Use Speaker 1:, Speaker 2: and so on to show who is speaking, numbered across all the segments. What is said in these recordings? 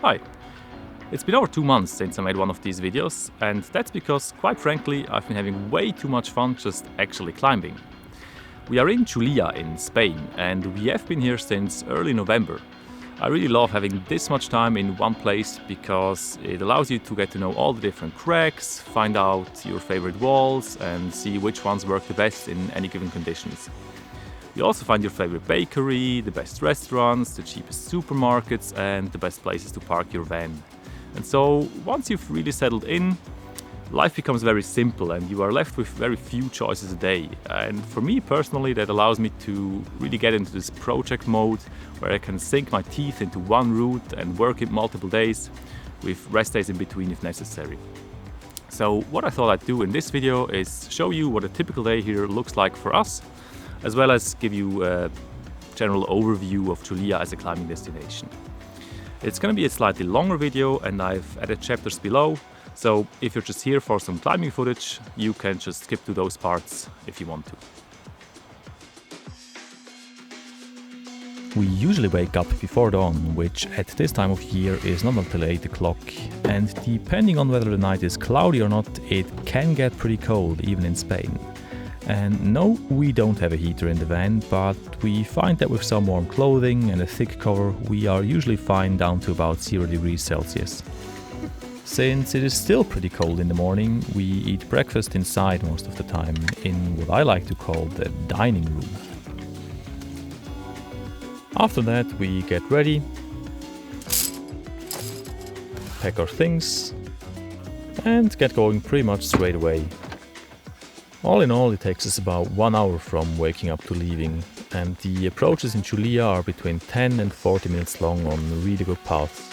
Speaker 1: Hi! It's been over 2 months since I made one of these videos, and that's because, quite frankly, I've been having way too much fun just actually climbing. We are in Julia in Spain, and we have been here since early November. I really love having this much time in one place because it allows you to get to know all the different cracks, find out your favorite walls, and see which ones work the best in any given conditions. You also find your favorite bakery, the best restaurants, the cheapest supermarkets, and the best places to park your van. And so, once you've really settled in, life becomes very simple and you are left with very few choices a day. And for me personally, that allows me to really get into this project mode where I can sink my teeth into one route and work it multiple days, with rest days in between if necessary. So what I thought I'd do in this video is show you what a typical day here looks like for us, as well as give you a general overview of Julia as a climbing destination. It's going to be a slightly longer video and I've added chapters below, so if you're just here for some climbing footage, you can just skip to those parts if you want to. We usually wake up before dawn, which at this time of year is not until 8 o'clock, and depending on whether the night is cloudy or not, it can get pretty cold even in Spain. And no, we don't have a heater in the van, but we find that with some warm clothing and a thick cover, we are usually fine down to about 0 degrees Celsius. Since it is still pretty cold in the morning, we eat breakfast inside most of the time, in what I like to call the dining room. After that, we get ready, pack our things, and get going pretty much straight away. All in all, it takes us about 1 hour from waking up to leaving, and the approaches in Julia are between 10 and 40 minutes long on really good paths.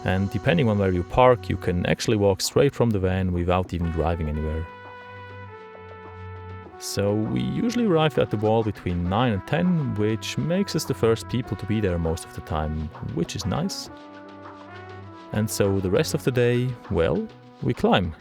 Speaker 1: And depending on where you park, you can actually walk straight from the van without even driving anywhere. So we usually arrive at the wall between 9 and 10, which makes us the first people to be there most of the time, which is nice. And so the rest of the day, well, we climb.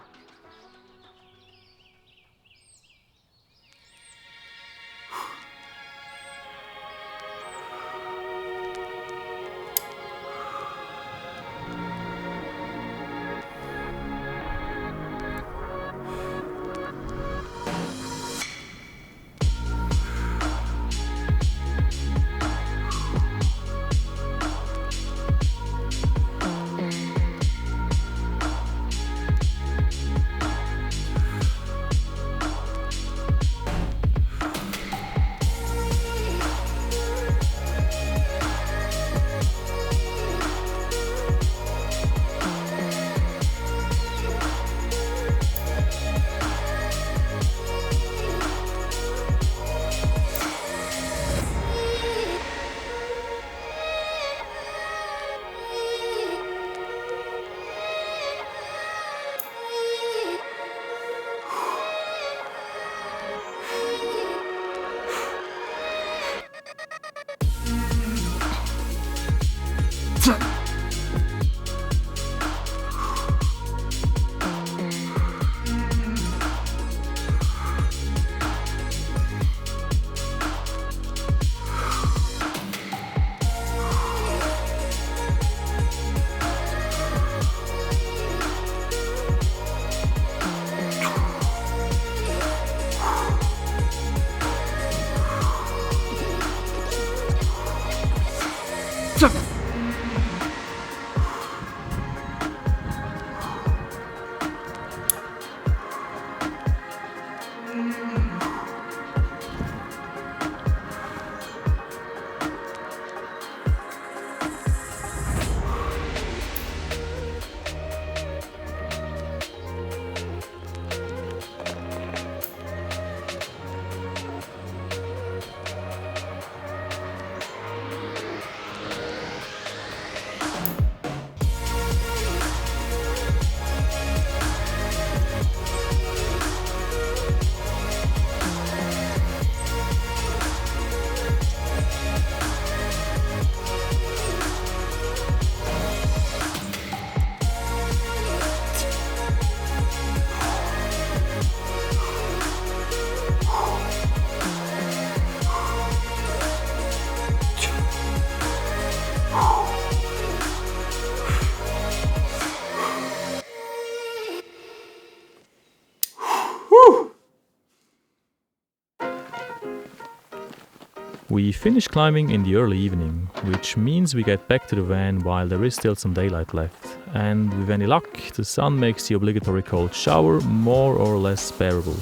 Speaker 1: We finish climbing in the early evening, which means we get back to the van while there is still some daylight left. And with any luck, the sun makes the obligatory cold shower more or less bearable.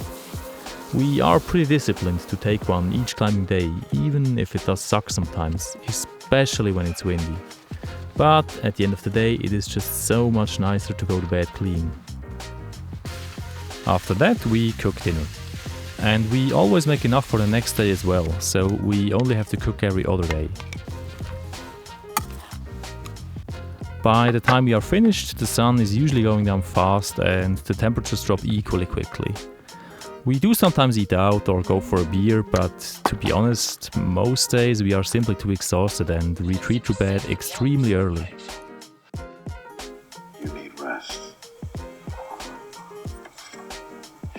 Speaker 1: We are pretty disciplined to take one each climbing day, even if it does suck sometimes, especially when it's windy. But at the end of the day, it is just so much nicer to go to bed clean. After that, we cook dinner. And we always make enough for the next day as well, so we only have to cook every other day. By the time we are finished, the sun is usually going down fast and the temperatures drop equally quickly. We do sometimes eat out or go for a beer, but to be honest, most days we are simply too exhausted and retreat to bed extremely early.
Speaker 2: You need rest.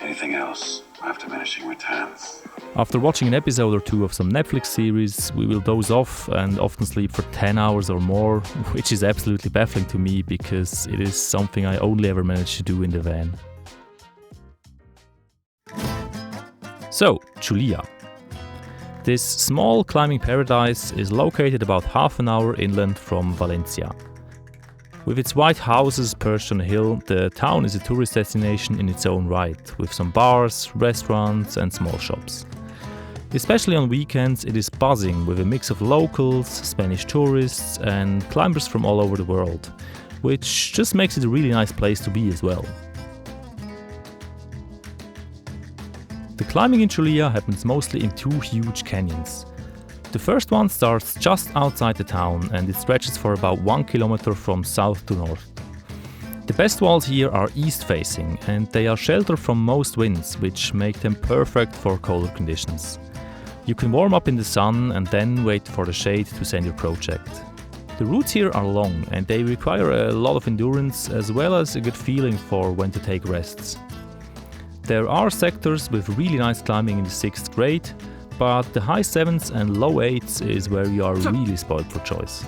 Speaker 2: Anything else have diminishing returns.
Speaker 1: After watching an episode or two of some Netflix series, we will doze off and often sleep for 10 hours or more, which is absolutely baffling to me because it is something I only ever managed to do in the van. So, Giulia. This small climbing paradise is located about half an hour inland from Valencia. With its white houses perched on a hill, the town is a tourist destination in its own right, with some bars, restaurants and small shops. Especially on weekends, it is buzzing with a mix of locals, Spanish tourists and climbers from all over the world, which just makes it a really nice place to be as well. The climbing in Giulia happens mostly in two huge canyons. The first one starts just outside the town and it stretches for about 1 kilometer from south to north. The best walls here are east facing and they are sheltered from most winds, which make them perfect for colder conditions. You can warm up in the sun and then wait for the shade to send your project. The routes here are long and they require a lot of endurance as well as a good feeling for when to take rests. There are sectors with really nice climbing in the 6th grade, but the high 7s and low 8s is where you are really spoiled for choice.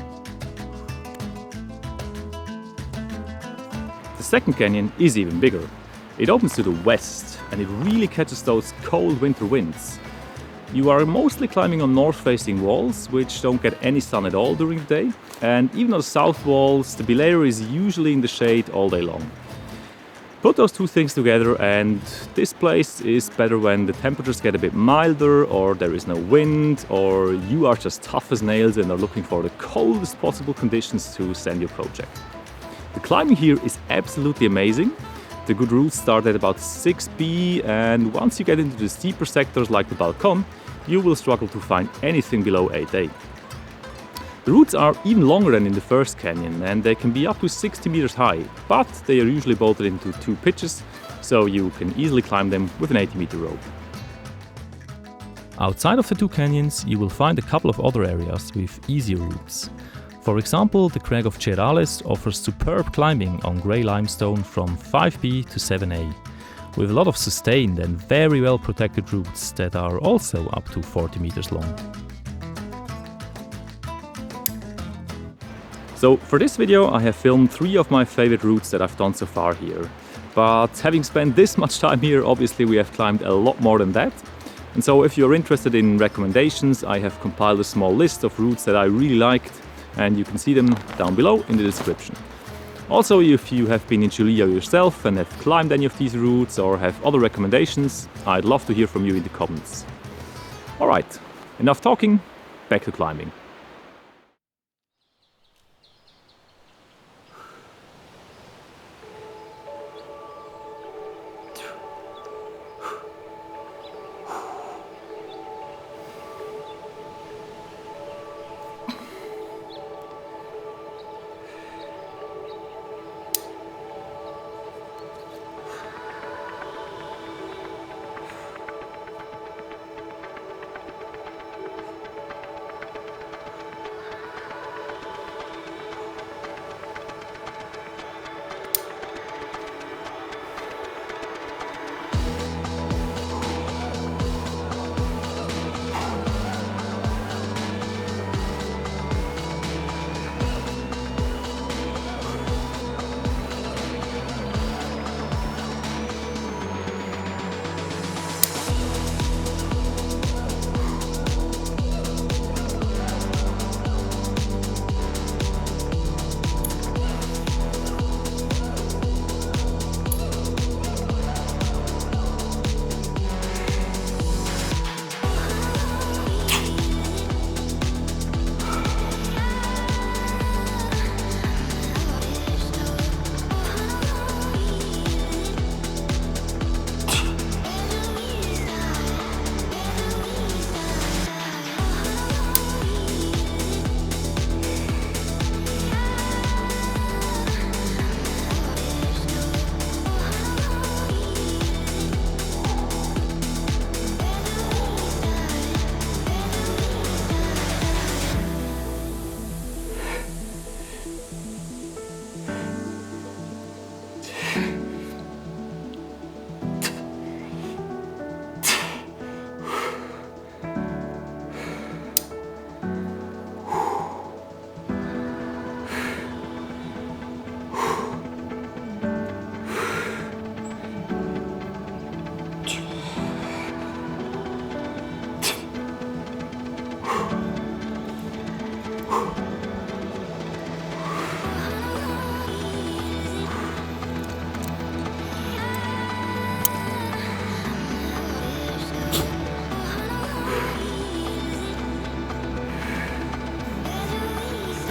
Speaker 1: The second canyon is even bigger. It opens to the west and it really catches those cold winter winds. You are mostly climbing on north-facing walls, which don't get any sun at all during the day, and even on the south walls, the belayer is usually in the shade all day long. Put those two things together and this place is better when the temperatures get a bit milder or there is no wind or you are just tough as nails and are looking for the coldest possible conditions to send your project. The climbing here is absolutely amazing. The good routes start at about 6B and once you get into the steeper sectors like the Balcón, you will struggle to find anything below 8A. The routes are even longer than in the first canyon and they can be up to 60 meters high, but they are usually bolted into two pitches, so you can easily climb them with an 80-meter rope. Outside of the two canyons, you will find a couple of other areas with easier routes. For example, the Crag of Cheirales offers superb climbing on grey limestone from 5B to 7A, with a lot of sustained and very well protected routes that are also up to 40 meters long. So for this video I have filmed 3 of my favorite routes that I've done so far here. But having spent this much time here, obviously we have climbed a lot more than that. And so if you're interested in recommendations, I have compiled a small list of routes that I really liked and you can see them down below in the description. Also, if you have been in Giulia yourself and have climbed any of these routes or have other recommendations, I'd love to hear from you in the comments. Alright, enough talking, back to climbing.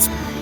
Speaker 3: time.